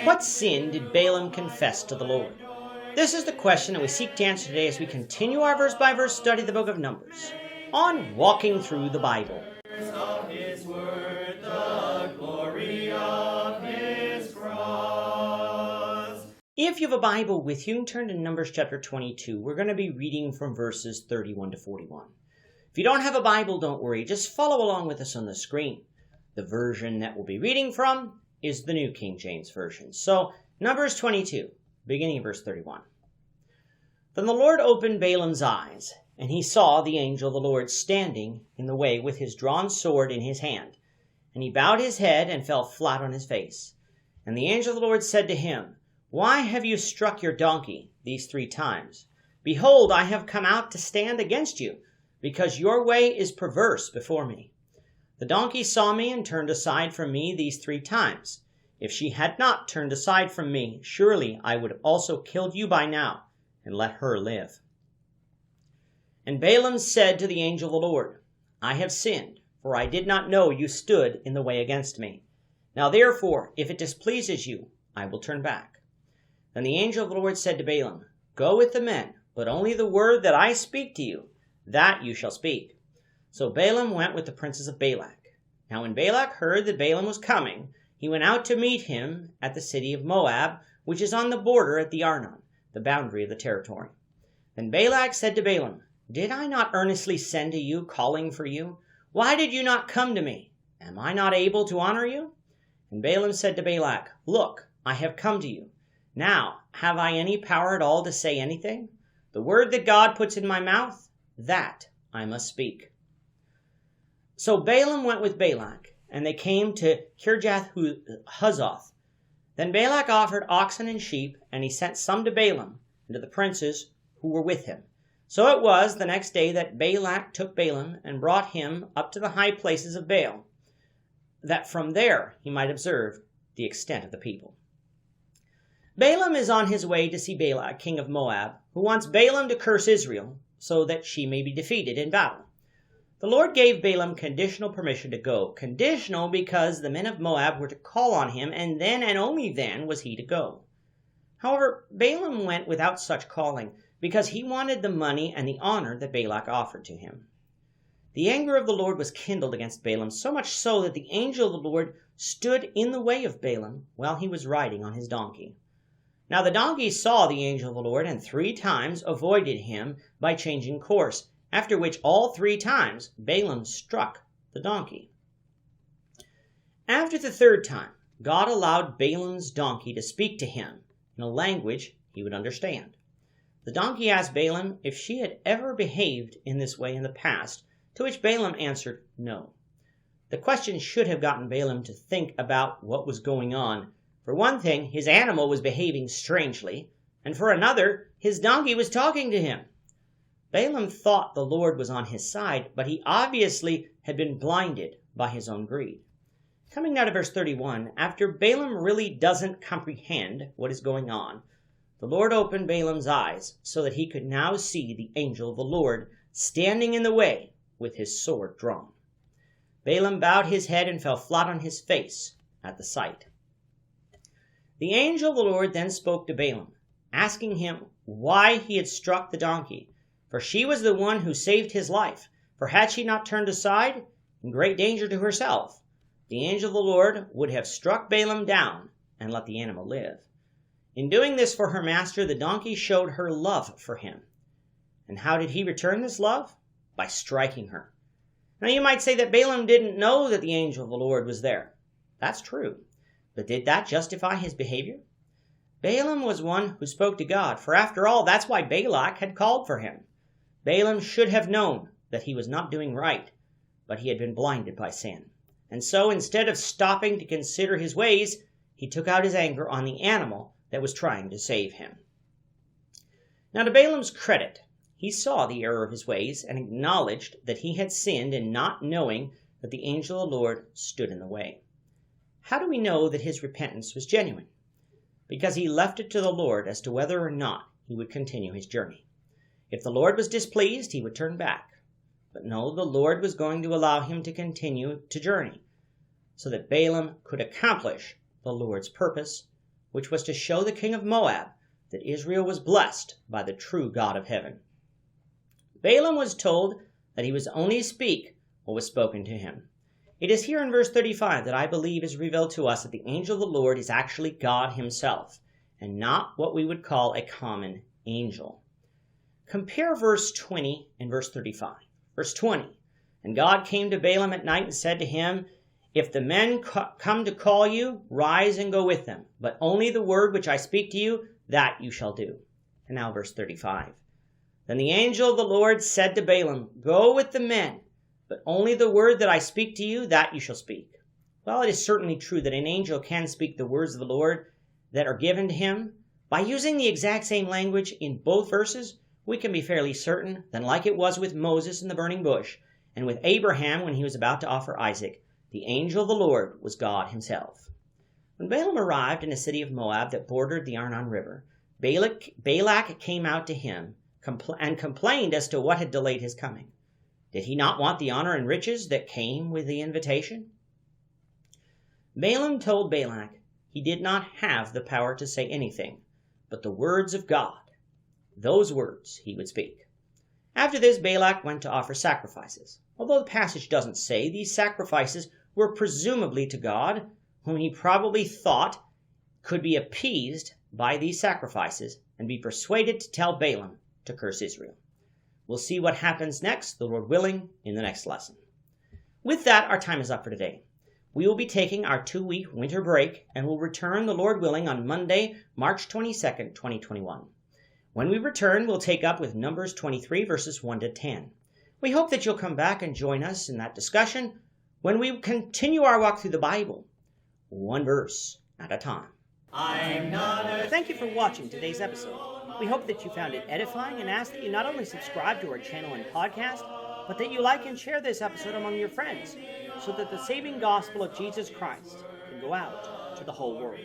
What sin did Balaam confess to the Lord? This is the question that we seek to answer today as we continue our verse-by-verse study of the book of Numbers on Walking Through the Bible. If you have a Bible with you, turn to Numbers chapter 22. We're going to be reading from verses 31 to 41. If you don't have a Bible, don't worry. Just follow along with us on the screen. The version that we'll be reading from is the New King James Version. So, Numbers 22, beginning in verse 31. Then the Lord opened Balaam's eyes, and he saw the angel of the Lord standing in the way with his drawn sword in his hand. And he bowed his head and fell flat on his face. And the angel of the Lord said to him, "Why have you struck your donkey these 3 times? Behold, I have come out to stand against you, because your way is perverse before me. The donkey saw me and turned aside from me these 3 times. If she had not turned aside from me, surely I would have also killed you by now, and let her live." And Balaam said to the angel of the Lord, "I have sinned, for I did not know you stood in the way against me. Now therefore, if it displeases you, I will turn back." Then the angel of the Lord said to Balaam, "Go with the men, but only the word that I speak to you, that you shall speak." So Balaam went with the princes of Balak. Now when Balak heard that Balaam was coming, he went out to meet him at the city of Moab, which is on the border at the Arnon, the boundary of the territory. Then Balak said to Balaam, "Did I not earnestly send to you, calling for you? Why did you not come to me? Am I not able to honor you?" And Balaam said to Balak, "Look, I have come to you. Now, have I any power at all to say anything? The word that God puts in my mouth, that I must speak." So Balaam went with Balak, and they came to Kirjath-Huzoth. Then Balak offered oxen and sheep, and he sent some to Balaam and to the princes who were with him. So it was the next day that Balak took Balaam and brought him up to the high places of Baal, that from there he might observe the extent of the people. Balaam is on his way to see Balak, king of Moab, who wants Balaam to curse Israel so that she may be defeated in battle. The Lord gave Balaam conditional permission to go, conditional because the men of Moab were to call on him, and then and only then was he to go. However, Balaam went without such calling, because he wanted the money and the honor that Balak offered to him. The anger of the Lord was kindled against Balaam, so much so that the angel of the Lord stood in the way of Balaam while he was riding on his donkey. Now the donkey saw the angel of the Lord, and 3 times avoided him by changing course, after which all 3 times Balaam struck the donkey. After the 3rd time, God allowed Balaam's donkey to speak to him in a language he would understand. The donkey asked Balaam if she had ever behaved in this way in the past, to which Balaam answered no. The question should have gotten Balaam to think about what was going on. For one thing, his animal was behaving strangely, and for another, his donkey was talking to him. Balaam thought the Lord was on his side, but he obviously had been blinded by his own greed. Coming now to verse 31, after Balaam really doesn't comprehend what is going on, the Lord opened Balaam's eyes so that he could now see the angel of the Lord standing in the way with his sword drawn. Balaam bowed his head and fell flat on his face at the sight. The angel of the Lord then spoke to Balaam, asking him why he had struck the donkey, for she was the one who saved his life. For had she not turned aside, in great danger to herself, the angel of the Lord would have struck Balaam down and let the animal live. In doing this for her master, the donkey showed her love for him. And how did he return this love? By striking her. Now you might say that Balaam didn't know that the angel of the Lord was there. That's true. But did that justify his behavior? Balaam was one who spoke to God, for after all, that's why Balak had called for him. Balaam should have known that he was not doing right, but he had been blinded by sin. And so instead of stopping to consider his ways, he took out his anger on the animal that was trying to save him. Now to Balaam's credit, he saw the error of his ways and acknowledged that he had sinned in not knowing that the angel of the Lord stood in the way. How do we know that his repentance was genuine? Because he left it to the Lord as to whether or not he would continue his journey. If the Lord was displeased, he would turn back. But no, the Lord was going to allow him to continue to journey, so that Balaam could accomplish the Lord's purpose, which was to show the king of Moab that Israel was blessed by the true God of heaven. Balaam was told that he was only to speak what was spoken to him. It is here in verse 35 that I believe is revealed to us that the angel of the Lord is actually God himself, and not what we would call a common angel. Compare verse 20 and verse 35. Verse 20, and God came to Balaam at night and said to him, if the men come to call you, rise and go with them, but only the word which I speak to you, that you shall do. And now verse 35. Then the angel of the Lord said to Balaam, go with the men, but only the word that I speak to you, that you shall speak. Well, it is certainly true that an angel can speak the words of the Lord that are given to him. By using the exact same language in both verses, we can be fairly certain that like it was with Moses in the burning bush, and with Abraham when he was about to offer Isaac, the angel of the Lord was God himself. When Balaam arrived in a city of Moab that bordered the Arnon River, Balak came out to him and complained as to what had delayed his coming. Did he not want the honor and riches that came with the invitation? Balaam told Balak he did not have the power to say anything, but the words of God. Those words he would speak. After this, Balak went to offer sacrifices. Although the passage doesn't say, these sacrifices were presumably to God, whom he probably thought could be appeased by these sacrifices and be persuaded to tell Balaam to curse Israel. We'll see what happens next, the Lord willing, in the next lesson. With that, our time is up for today. We will be taking our 2-week winter break and will return, the Lord willing, on Monday, March 22nd, 2021. When we return, we'll take up with Numbers 23, verses 1 to 10. We hope that you'll come back and join us in that discussion when we continue our walk through the Bible, one verse at a time. Thank you for watching today's episode. We hope that you found it edifying and ask that you not only subscribe to our channel and podcast, but that you like and share this episode among your friends so that the saving gospel of Jesus Christ can go out to the whole world.